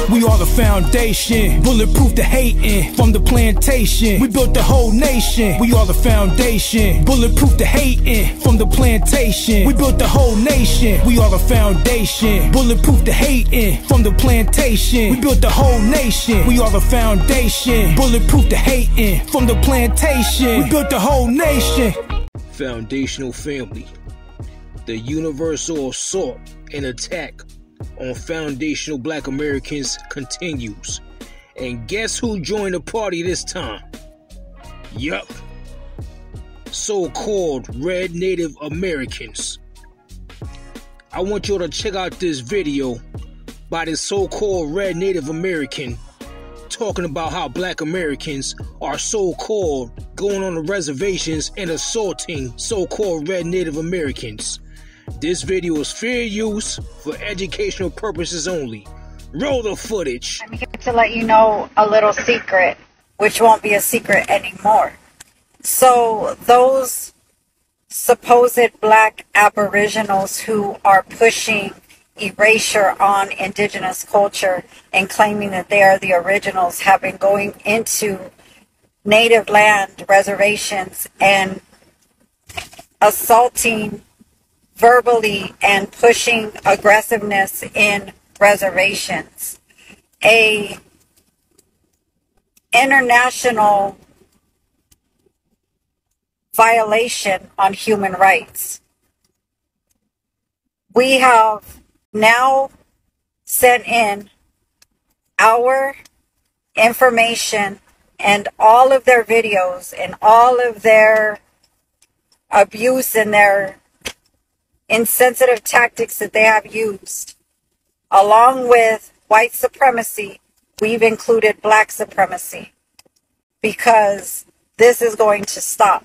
We are the foundation, bulletproof the hating. From the plantation, we built the whole nation. We are the foundation, bulletproof the hating. From the plantation, we built the whole nation. We are the foundation, bulletproof the hating. From the plantation, we built the whole nation. We are the foundation, bulletproof the hating. From the plantation, we built the whole nation. Foundational family. The universal assault and attack on foundational Black Americans continues. And guess who joined the party this time? Yup. So-called Red Native Americans. I want you all to check out this video by this so-called Red Native American talking about how Black Americans are so-called going on the reservations and assaulting so-called Red Native Americans. This video is fair use for educational purposes only. Roll the footage. I'm here to let you know a little secret, which won't be a secret anymore. So those supposed Black Aboriginals who are pushing erasure on indigenous culture and claiming that they are the originals have been going into native land reservations and assaulting verbally and pushing aggressiveness in reservations. A international violation on human rights. We have now sent in our information and all of their videos and all of their abuse and their insensitive tactics that they have used. Along with white supremacy, we've included Black supremacy because this is going to stop.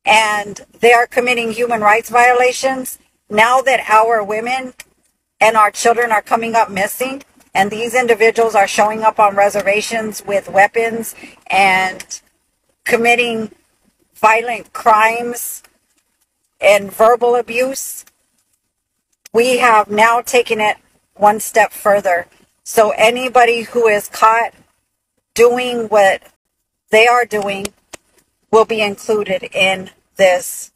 And they are committing human rights violations. Now that our women and our children are coming up missing, and these individuals are showing up on reservations with weapons and committing violent crimes and verbal abuse, we have now taken it one step further. So anybody who is caught doing what they are doing will be included in this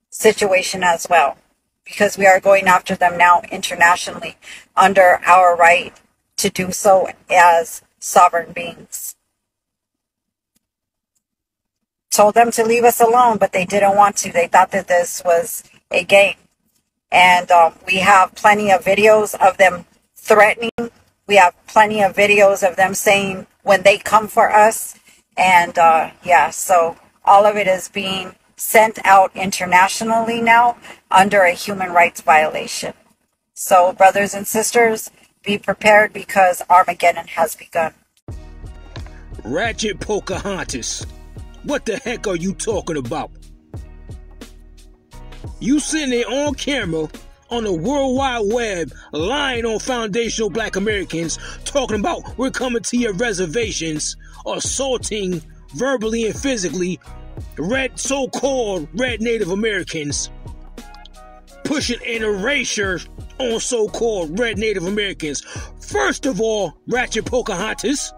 situation as well, because we are going after them now internationally under our right to do so as sovereign beings. Told them to leave us alone, but they didn't want to. They thought that this was a game. And we have plenty of videos of them threatening. We have plenty of videos of them saying when they come for us. And yeah, so all of it is being sent out internationally now under a human rights violation. So brothers and sisters, be prepared because Armageddon has begun. Ratchet Pocahontas. What the heck are you talking about? You sitting there on camera on the World Wide Web lying on foundational Black Americans talking about we're coming to your reservations, assaulting verbally and physically so-called Red Native Americans, pushing an erasure on so-called Red Native Americans. First of all, Ratchet Pocahontas,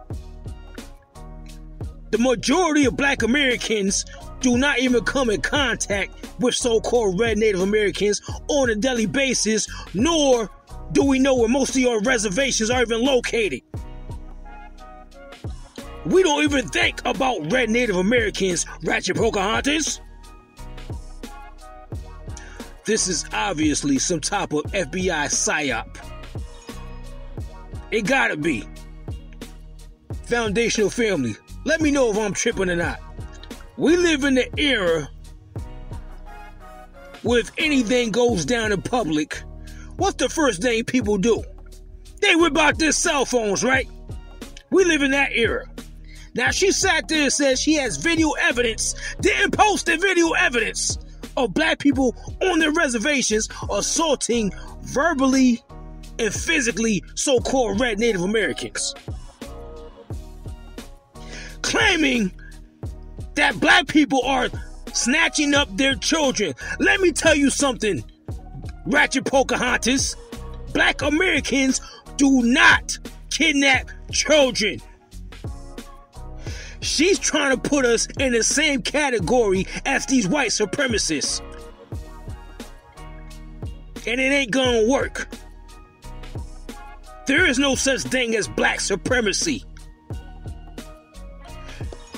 the majority of Black Americans do not even come in contact with so-called Red Native Americans on a daily basis, nor do we know where most of your reservations are even located. We don't even think about Red Native Americans, Ratchet Pocahontas. This is obviously some type of FBI psyop. It gotta be. Foundational family, let me know if I'm tripping or not. We live in the era where if anything goes down in public, what's the first thing people do? They whip out their cell phones, right? We live in that era. Now, she sat there and said she has video evidence, didn't post the video evidence of Black people on their reservations assaulting verbally and physically so-called Red Native Americans. Claiming that Black people are snatching up their children. Let me tell you something, Ratchet Pocahontas. Black Americans do not kidnap children. She's trying to put us in the same category as these white supremacists. And it ain't gonna work. There is no such thing as black supremacy.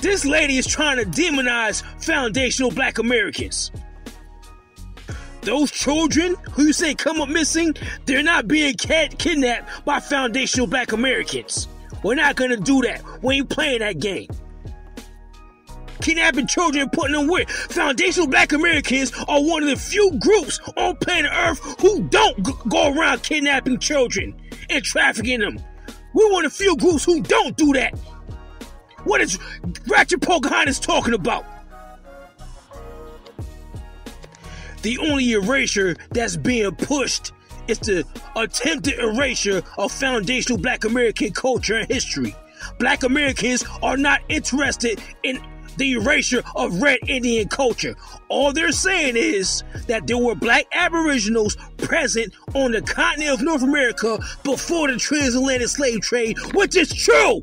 This lady is trying to demonize foundational black Americans. Those children who you say come up missing, they're not being kidnapped by foundational black Americans. We're not gonna do that. We ain't playing that game. Kidnapping children and putting them where? Foundational black Americans are one of the few groups on planet Earth who don't go around kidnapping children and trafficking them. We're one of the few groups who don't do that. What is Ratchet Pocahontas talking about? The only erasure that's being pushed is the attempted erasure of foundational black American culture and history. Black Americans are not interested in the erasure of red Indian culture. All they're saying is that there were black aboriginals present on the continent of North America before the transatlantic slave trade, which is true.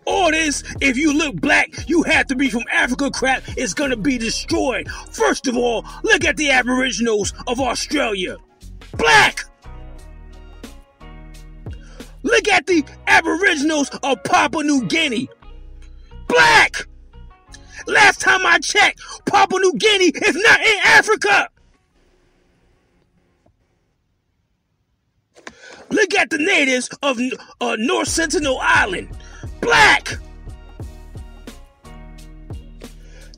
All this, if you look black, you have to be from Africa crap is gonna be destroyed. First of all, look at the aboriginals of Australia. Black! Look at the aboriginals of Papua New Guinea. Black! Last time I checked, Papua New Guinea is not in Africa. Look at the natives of North Sentinel Island. Black!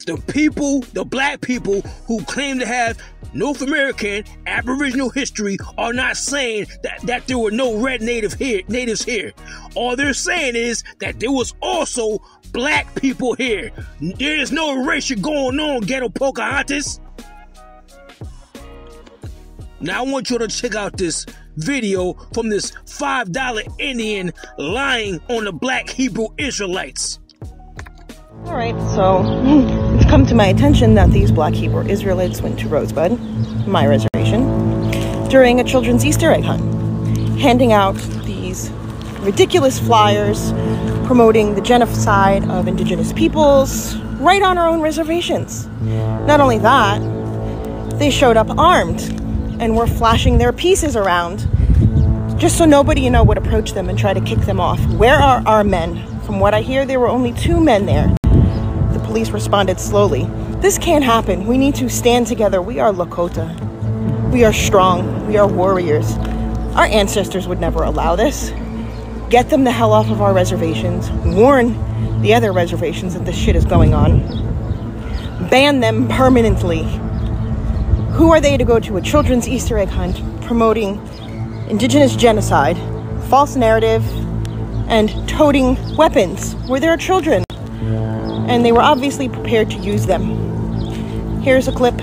The black people who claim to have North American Aboriginal history are not saying that there were no red natives here. All they're saying is that there was also black people here. There is no erasure going on, Ghetto Pocahontas. Now I want you to check out this video from this $5 Indian lying on the black Hebrew Israelites. All right, so it's come to my attention that these black Hebrew Israelites went to Rosebud, my reservation, during a children's Easter egg hunt, handing out these ridiculous flyers promoting the genocide of indigenous peoples right on our own reservations. Not only that, they showed up armed and were flashing their pieces around just so nobody, would approach them and try to kick them off. Where are our men? From what I hear, there were only 2 men there. The police responded slowly. This can't happen. We need to stand together. We are Lakota. We are strong. We are warriors. Our ancestors would never allow this. Get them the hell off of our reservations. Warn the other reservations that this shit is going on. Ban them permanently. Who are they to go to a children's Easter egg hunt promoting indigenous genocide, false narrative, and toting weapons where there are children? And they were obviously prepared to use them. Here's a clip.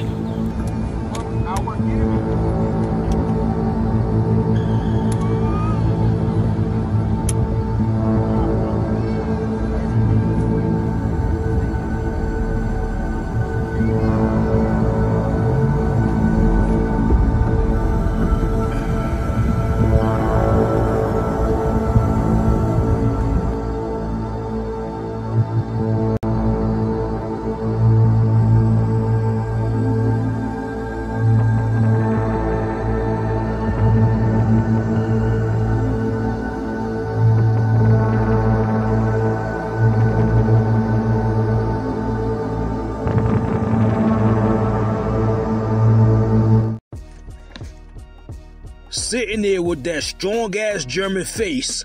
Sitting there with that strong ass German face,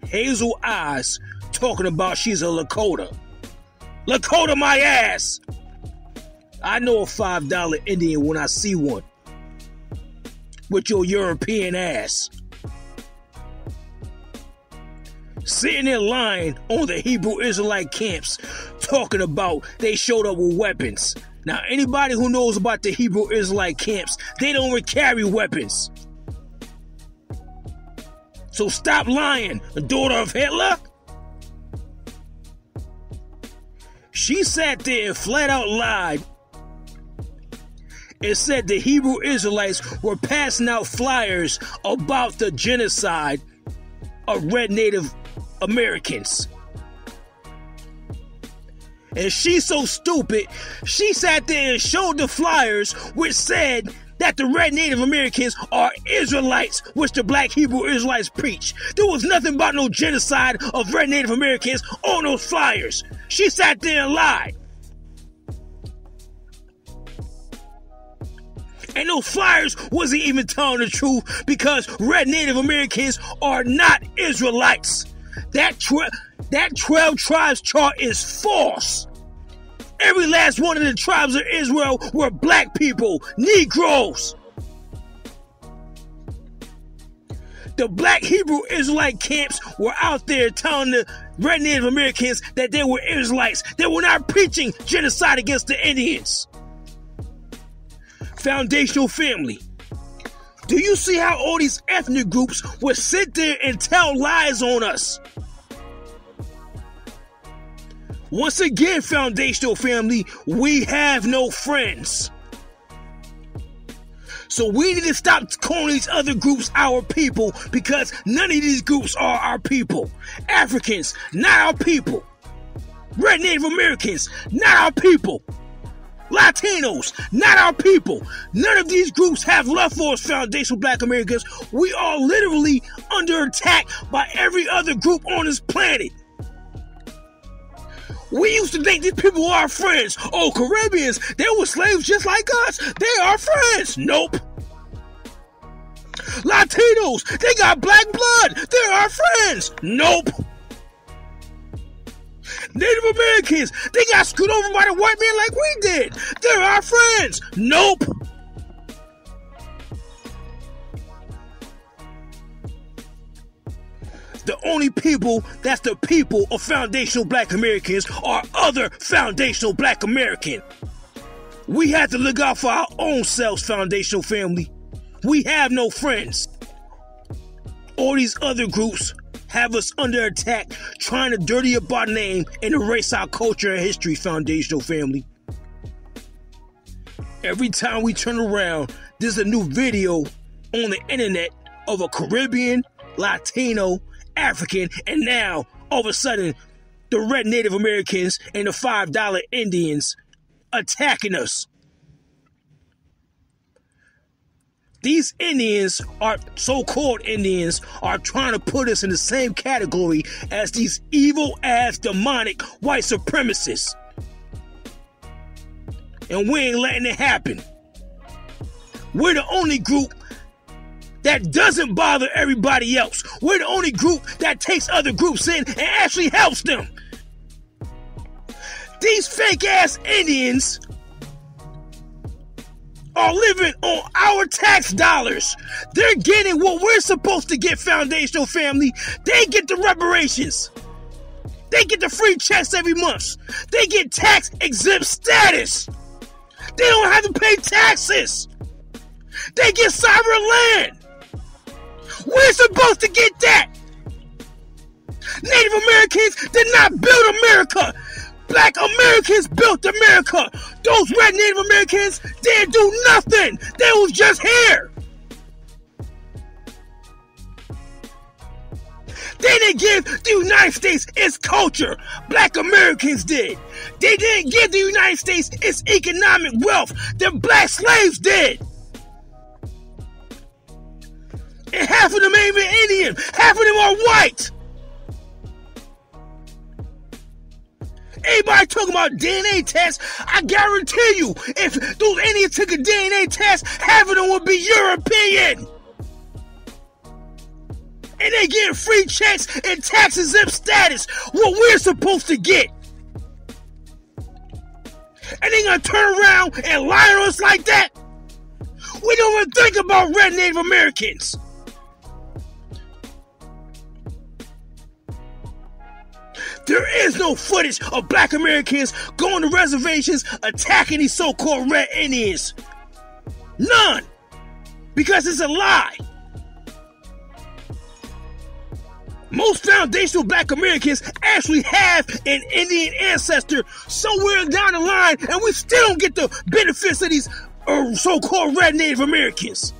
hazel eyes, talking about she's a Lakota. Lakota my ass! I know a $5 Indian when I see one. With your European ass. Sitting there lying on the Hebrew Israelite camps, talking about they showed up with weapons. Now anybody who knows about the Hebrew Israelite camps, they don't carry weapons. So stop lying, daughter of Hitler. She sat there and flat out lied and said the Hebrew Israelites were passing out flyers about the genocide of red Native Americans. And she's so stupid, she sat there and showed the flyers which said that the red Native Americans are Israelites, which the black Hebrew Israelites preach. There was nothing about no genocide of red Native Americans on those flyers. She sat there and lied. And those flyers wasn't even telling the truth, because red Native Americans are not Israelites. That 12 tribes chart is false. Every last one of the tribes of Israel were black people, Negroes. The black Hebrew Israelite camps were out there telling the red Native Americans that they were Israelites. They were not preaching genocide against the Indians. Foundational family. Do you see how all these ethnic groups would sit there and tell lies on us? Once again, foundational family, we have no friends. So we need to stop calling these other groups our people, because none of these groups are our people. Africans, not our people. Red Native Americans, not our people. Latinos, not our people. None of these groups have love for us, foundational black Americans. We are literally under attack by every other group on this planet. We used to think these people were our friends. Oh, Caribbeans, they were slaves just like us. They are friends. Nope. Latinos, they got black blood. They're our friends. Nope. Native Americans, they got screwed over by the white man like we did. They're our friends. Nope. The only people that's the people of foundational black Americans are other foundational black Americans. We have to look out for our own selves, foundational family. We have no friends. All these other groups have us under attack, trying to dirty up our name and erase our culture and history, foundational family. Every time we turn around, there's a new video on the internet of a Caribbean, Latino, African, and now, all of a sudden, the red Native Americans and the $5 Indians attacking us. These Indians, are so-called Indians, are trying to put us in the same category as these evil-ass, demonic white supremacists. And we ain't letting it happen. We're the only group that doesn't bother everybody else. We're the only group that takes other groups in and actually helps them. These fake-ass Indians are living on our tax dollars. They're getting what we're supposed to get, foundational family. They get the reparations. They get the free checks every month. They get tax exempt status. They don't have to pay taxes. They get sovereign land. We're supposed to get that. Native Americans did not build America. Black Americans built America. Those red Native Americans didn't do nothing. They was just here. They didn't give the United States its culture. Black Americans did. They didn't give the United States its economic wealth. The black slaves did. And half of them ain't even Indian. Half of them are white. Everybody talking about DNA tests. I guarantee you, if those Indians took a DNA test, half of them would be European. And they get free checks and tax exempt status. What we're supposed to get. And they gonna turn around and lie on us like that? We don't even think about red Native Americans. There is no footage of black Americans going to reservations attacking these so-called red Indians. None. Because it's a lie. Most foundational black Americans actually have an Indian ancestor somewhere down the line, and we still don't get the benefits of these so-called red Native Americans.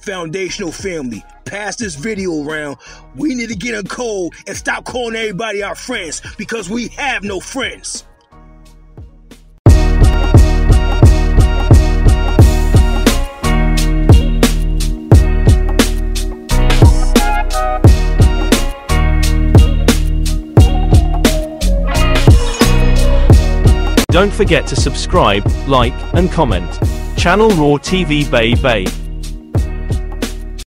Foundational family, pass this video around. We need to get in code and stop calling everybody our friends, because we have no friends. Don't forget to subscribe, like, and comment. Channel Raw TV Bay Bay.